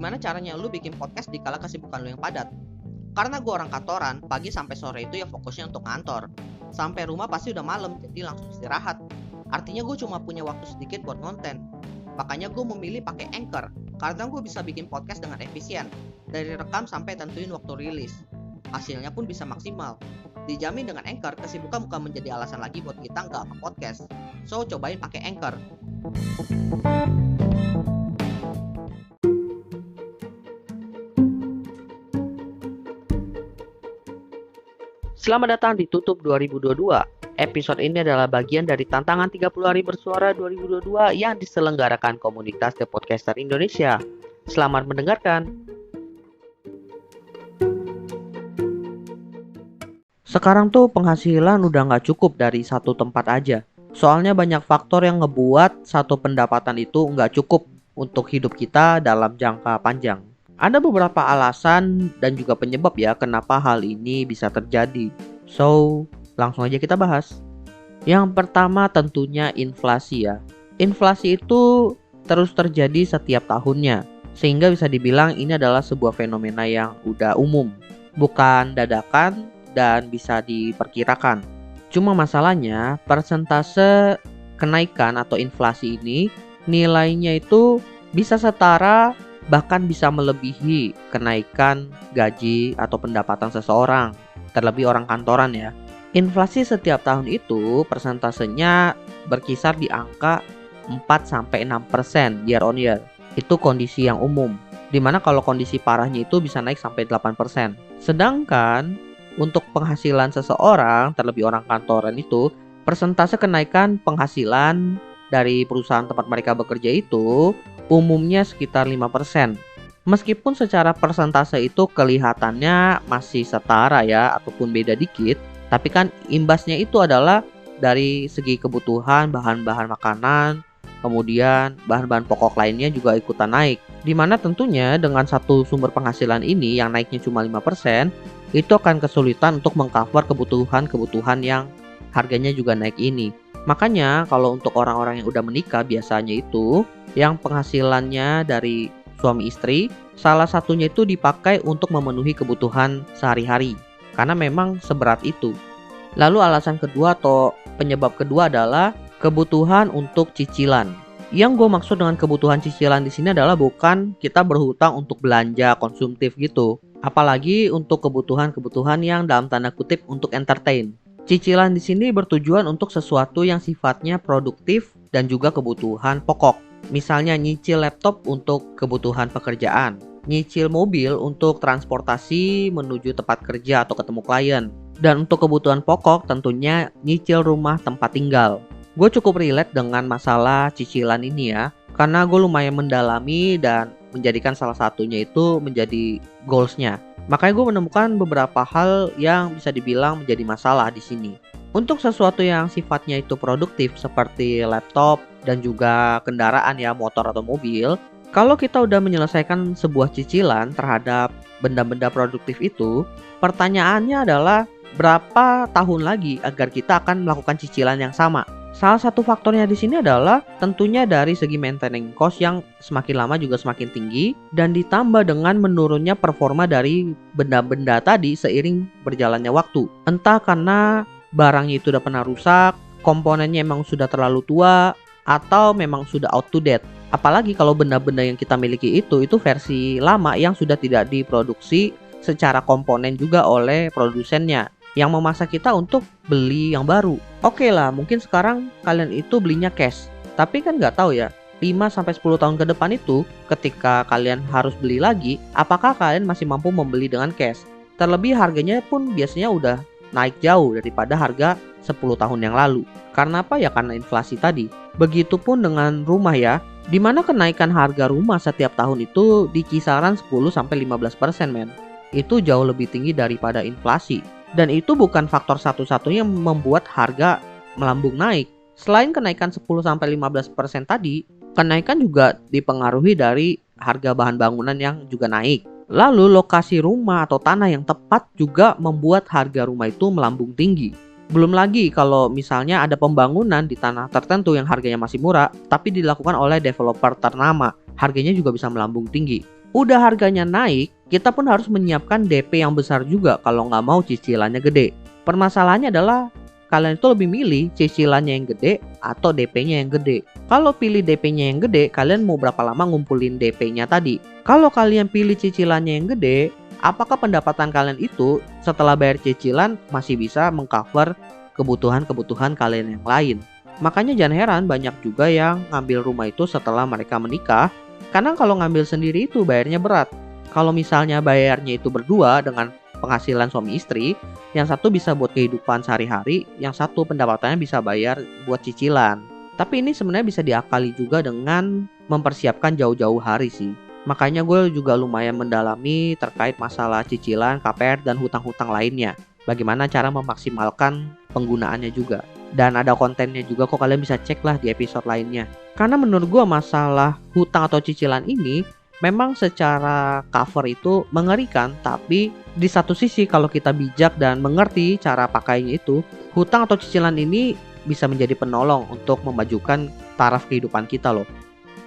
Gimana caranya lu bikin podcast di kala kesibukan lu yang padat? Karena gue orang kantoran, pagi sampai sore itu ya fokusnya untuk kantor. Sampai rumah pasti udah malam, jadi langsung istirahat. Artinya gue cuma punya waktu sedikit buat konten. Makanya gue memilih pakai Anchor, karena gue bisa bikin podcast dengan efisien. Dari rekam sampai tentuin waktu rilis. Hasilnya pun bisa maksimal. Dijamin dengan Anchor, kesibukan bukan menjadi alasan lagi buat kita nggak nge-podcast. So, cobain pakai Anchor. Selamat datang di Tutup 2022. Episode ini adalah bagian dari tantangan 30 hari bersuara 2022 yang diselenggarakan komunitas The Podcaster Indonesia. Selamat mendengarkan. Sekarang tuh penghasilan udah nggak cukup dari satu tempat aja. Soalnya banyak faktor yang ngebuat satu pendapatan itu nggak cukup untuk hidup kita dalam jangka panjang. Ada beberapa alasan dan juga penyebab ya kenapa hal ini bisa terjadi. So, langsung aja kita bahas. Yang pertama tentunya inflasi ya. Inflasi itu terus terjadi setiap tahunnya. Sehingga bisa dibilang ini adalah sebuah fenomena yang udah umum. Bukan dadakan dan bisa diperkirakan. Cuma masalahnya persentase kenaikan atau inflasi ini nilainya itu bisa setara bahkan bisa melebihi kenaikan gaji atau pendapatan seseorang, terlebih orang kantoran ya. Inflasi setiap tahun itu persentasenya berkisar di angka 4-6% year on year. Itu kondisi yang umum, dimana kalau kondisi parahnya itu bisa naik sampai 8%. Sedangkan untuk penghasilan seseorang, terlebih orang kantoran itu, persentase kenaikan penghasilan dari perusahaan tempat mereka bekerja itu umumnya sekitar 5%. Meskipun secara persentase itu kelihatannya masih setara ya, ataupun beda dikit, tapi kan imbasnya itu adalah dari segi kebutuhan bahan-bahan makanan, kemudian bahan-bahan pokok lainnya juga ikutan naik. Dimana tentunya dengan satu sumber penghasilan ini yang naiknya cuma 5%, itu akan kesulitan untuk mengcover kebutuhan-kebutuhan yang harganya juga naik ini. Makanya kalau untuk orang-orang yang udah menikah biasanya itu yang penghasilannya dari suami istri, salah satunya itu dipakai untuk memenuhi kebutuhan sehari-hari. Karena memang seberat itu. Lalu alasan kedua atau penyebab kedua adalah kebutuhan untuk cicilan. Yang gue maksud dengan kebutuhan cicilan di sini adalah bukan kita berhutang untuk belanja konsumtif gitu. Apalagi untuk kebutuhan-kebutuhan yang dalam tanda kutip untuk entertain. Cicilan di sini bertujuan untuk sesuatu yang sifatnya produktif dan juga kebutuhan pokok. Misalnya nyicil laptop untuk kebutuhan pekerjaan, nyicil mobil untuk transportasi menuju tempat kerja atau ketemu klien. Dan untuk kebutuhan pokok tentunya nyicil rumah tempat tinggal. Gue cukup relate dengan masalah cicilan ini ya, karena gue lumayan mendalami dan menjadikan salah satunya itu menjadi goalsnya. Makanya gue menemukan beberapa hal yang bisa dibilang menjadi masalah di sini. Untuk sesuatu yang sifatnya itu produktif seperti laptop dan juga kendaraan ya, motor atau mobil, kalau kita udah menyelesaikan sebuah cicilan terhadap benda-benda produktif itu, pertanyaannya adalah berapa tahun lagi agar kita akan melakukan cicilan yang sama? Salah satu faktornya di sini adalah tentunya dari segi maintaining cost yang semakin lama juga semakin tinggi dan ditambah dengan menurunnya performa dari benda-benda tadi seiring berjalannya waktu. Entah karena barangnya itu udah pernah rusak, komponennya emang sudah terlalu tua, atau memang sudah out to date. Apalagi kalau benda-benda yang kita miliki itu versi lama yang sudah tidak diproduksi secara komponen juga oleh produsennya, yang memaksa kita untuk beli yang baru. Oke lah, mungkin sekarang kalian itu belinya cash. Tapi kan nggak tahu ya, 5-10 tahun ke depan itu ketika kalian harus beli lagi, apakah kalian masih mampu membeli dengan cash? Terlebih harganya pun biasanya udah naik jauh daripada harga 10 tahun yang lalu. Karena apa ya? Karena inflasi tadi. Begitupun dengan rumah ya, dimana kenaikan harga rumah setiap tahun itu di kisaran 10-15% men. Itu jauh lebih tinggi daripada inflasi. Dan itu bukan faktor satu-satunya yang membuat harga melambung naik. Selain kenaikan 10-15% tadi, kenaikan juga dipengaruhi dari harga bahan bangunan yang juga naik. Lalu lokasi rumah atau tanah yang tepat juga membuat harga rumah itu melambung tinggi. Belum lagi kalau misalnya ada pembangunan di tanah tertentu yang harganya masih murah, tapi dilakukan oleh developer ternama, harganya juga bisa melambung tinggi. Udah harganya naik, kita pun harus menyiapkan DP yang besar juga kalau nggak mau cicilannya gede. Permasalahannya adalah kalian itu lebih milih cicilannya yang gede atau DP-nya yang gede. Kalau pilih DP-nya yang gede, kalian mau berapa lama ngumpulin DP-nya tadi? Kalau kalian pilih cicilannya yang gede, apakah pendapatan kalian itu setelah bayar cicilan masih bisa mengcover kebutuhan-kebutuhan kalian yang lain? Makanya jangan heran banyak juga yang ngambil rumah itu setelah mereka menikah. Karena kalau ngambil sendiri itu bayarnya berat. Kalau misalnya bayarnya itu berdua dengan penghasilan suami istri, yang satu bisa buat kehidupan sehari-hari, yang satu pendapatannya bisa bayar buat cicilan. Tapi ini sebenarnya bisa diakali juga dengan mempersiapkan jauh-jauh hari sih. Makanya gue juga lumayan mendalami terkait masalah cicilan, KPR, dan hutang-hutang lainnya. Bagaimana cara memaksimalkan penggunaannya juga. Dan ada kontennya juga kok, kalian bisa cek lah di episode lainnya. Karena menurut gue masalah hutang atau cicilan ini memang secara cover itu mengerikan, tapi di satu sisi kalau kita bijak dan mengerti cara pakainya itu, hutang atau cicilan ini bisa menjadi penolong untuk memajukan taraf kehidupan kita loh.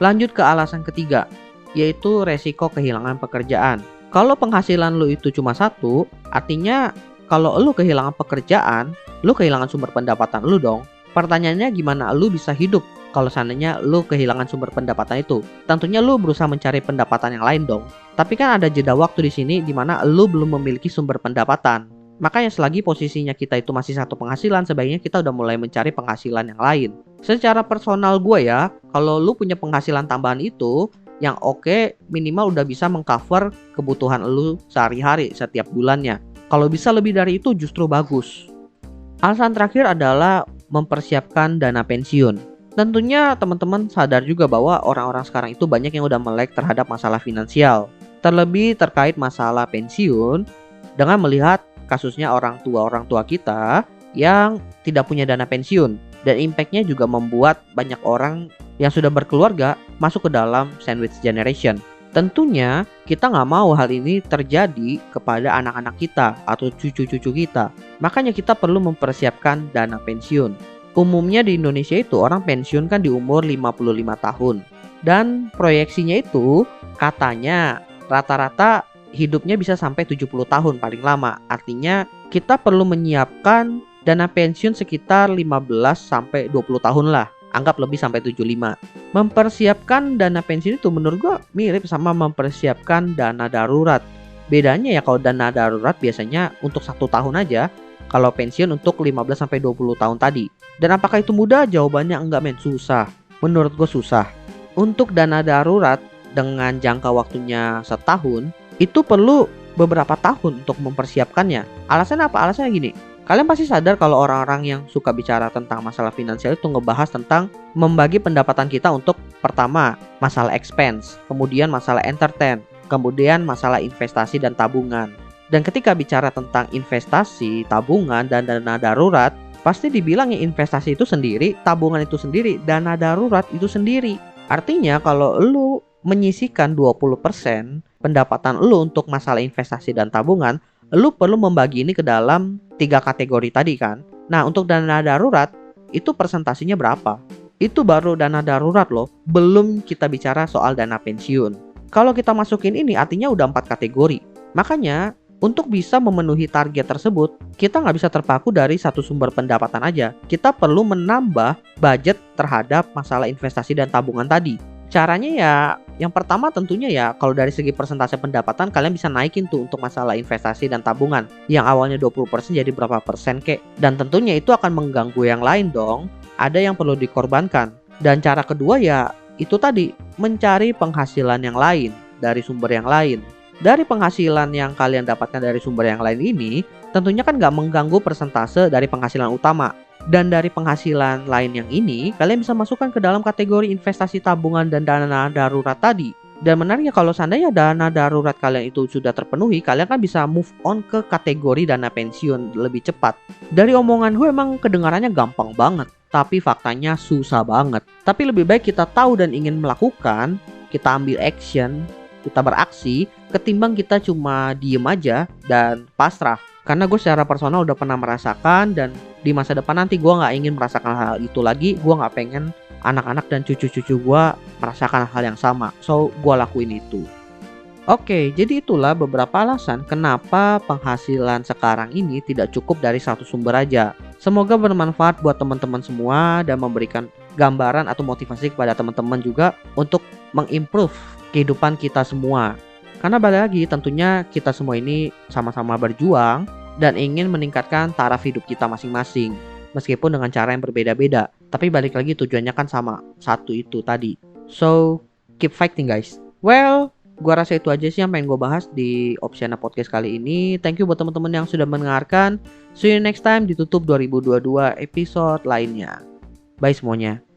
Lanjut ke alasan ketiga, yaitu resiko kehilangan pekerjaan. Kalau penghasilan lu itu cuma satu, artinya kalau lu kehilangan pekerjaan, lu kehilangan sumber pendapatan lu dong. Pertanyaannya gimana lu bisa hidup kalau seandainya lu kehilangan sumber pendapatan itu? Tentunya lu berusaha mencari pendapatan yang lain dong. Tapi kan ada jeda waktu di sini di mana lu belum memiliki sumber pendapatan. Makanya selagi posisinya kita itu masih satu penghasilan, sebaiknya kita udah mulai mencari penghasilan yang lain. Secara personal gue ya, kalau lu punya penghasilan tambahan itu, yang oke minimal udah bisa mengcover kebutuhan lu sehari-hari setiap bulannya. Kalau bisa lebih dari itu justru bagus. Alasan terakhir adalah mempersiapkan dana pensiun. Tentunya teman-teman sadar juga bahwa orang-orang sekarang itu banyak yang udah melek terhadap masalah finansial. Terlebih terkait masalah pensiun dengan melihat kasusnya orang tua kita yang tidak punya dana pensiun. Dan impactnya juga membuat banyak orang yang sudah berkeluarga masuk ke dalam sandwich generation. Tentunya kita nggak mau hal ini terjadi kepada anak-anak kita atau cucu-cucu kita. Makanya kita perlu mempersiapkan dana pensiun. Umumnya di Indonesia itu orang pensiun kan di umur 55 tahun. Dan proyeksinya itu katanya rata-rata hidupnya bisa sampai 70 tahun paling lama. Artinya kita perlu menyiapkan dana pensiun sekitar 15 sampai 20 tahun lah. Anggap lebih sampai 75. Mempersiapkan dana pensiun itu menurut gue mirip sama mempersiapkan dana darurat. Bedanya ya kalau dana darurat biasanya untuk 1 tahun aja, kalau pensiun untuk 15 sampai 20 tahun tadi. Dan apakah itu mudah? Jawabannya enggak men, susah. Menurut gue susah. Untuk dana darurat dengan jangka waktunya setahun, itu perlu beberapa tahun untuk mempersiapkannya. Alasannya apa? Alasannya gini. Kalian pasti sadar kalau orang-orang yang suka bicara tentang masalah finansial itu ngebahas tentang membagi pendapatan kita untuk pertama, masalah expense, kemudian masalah entertain, kemudian masalah investasi dan tabungan. Dan ketika bicara tentang investasi, tabungan, dan dana darurat, pasti dibilang ya investasi itu sendiri, tabungan itu sendiri, dana darurat itu sendiri. Artinya kalau lu menyisihkan 20% pendapatan lu untuk masalah investasi dan tabungan, lu perlu membagi ini ke dalam 3 kategori tadi kan. Nah untuk dana darurat itu presentasinya berapa? Itu baru dana darurat loh, belum kita bicara soal dana pensiun. Kalau kita masukin ini artinya udah 4 kategori. Makanya untuk bisa memenuhi target tersebut, kita nggak bisa terpaku dari satu sumber pendapatan aja. Kita perlu menambah budget terhadap masalah investasi dan tabungan tadi. Caranya ya, yang pertama tentunya ya kalau dari segi persentase pendapatan kalian bisa naikin tuh untuk masalah investasi dan tabungan. Yang awalnya 20% jadi berapa persen kek. Dan tentunya itu akan mengganggu yang lain dong. Ada yang perlu dikorbankan. Dan cara kedua ya itu tadi, mencari penghasilan yang lain dari sumber yang lain. Dari penghasilan yang kalian dapatkan dari sumber yang lain ini, tentunya kan nggak mengganggu persentase dari penghasilan utama. Dan dari penghasilan lain yang ini, kalian bisa masukkan ke dalam kategori investasi tabungan dan dana darurat tadi. Dan menariknya kalau seandainya dana darurat kalian itu sudah terpenuhi, kalian kan bisa move on ke kategori dana pensiun lebih cepat. Dari omongan gue emang kedengarannya gampang banget, tapi faktanya susah banget. Tapi lebih baik kita tahu dan ingin melakukan, kita ambil action, kita beraksi, ketimbang kita cuma diem aja dan pasrah. Karena gue secara personal udah pernah merasakan, dan di masa depan nanti gue gak ingin merasakan hal itu lagi. Gue gak pengen anak-anak dan cucu-cucu gue merasakan hal yang sama. So gue lakuin itu. Oke, jadi itulah beberapa alasan kenapa penghasilan sekarang ini tidak cukup dari satu sumber aja. Semoga bermanfaat buat teman-teman semua dan memberikan gambaran atau motivasi kepada teman-teman juga untuk mengimprove kehidupan kita semua. Karena balik lagi tentunya kita semua ini sama-sama berjuang dan ingin meningkatkan taraf hidup kita masing-masing. Meskipun dengan cara yang berbeda-beda. Tapi balik lagi tujuannya kan sama, satu itu tadi. So, keep fighting guys. Well, gua rasa itu aja sih yang pengen gue bahas di Opsiana Podcast kali ini. Thank you buat teman-teman yang sudah mendengarkan. See you next time di Tutup 2022 episode lainnya. Bye semuanya.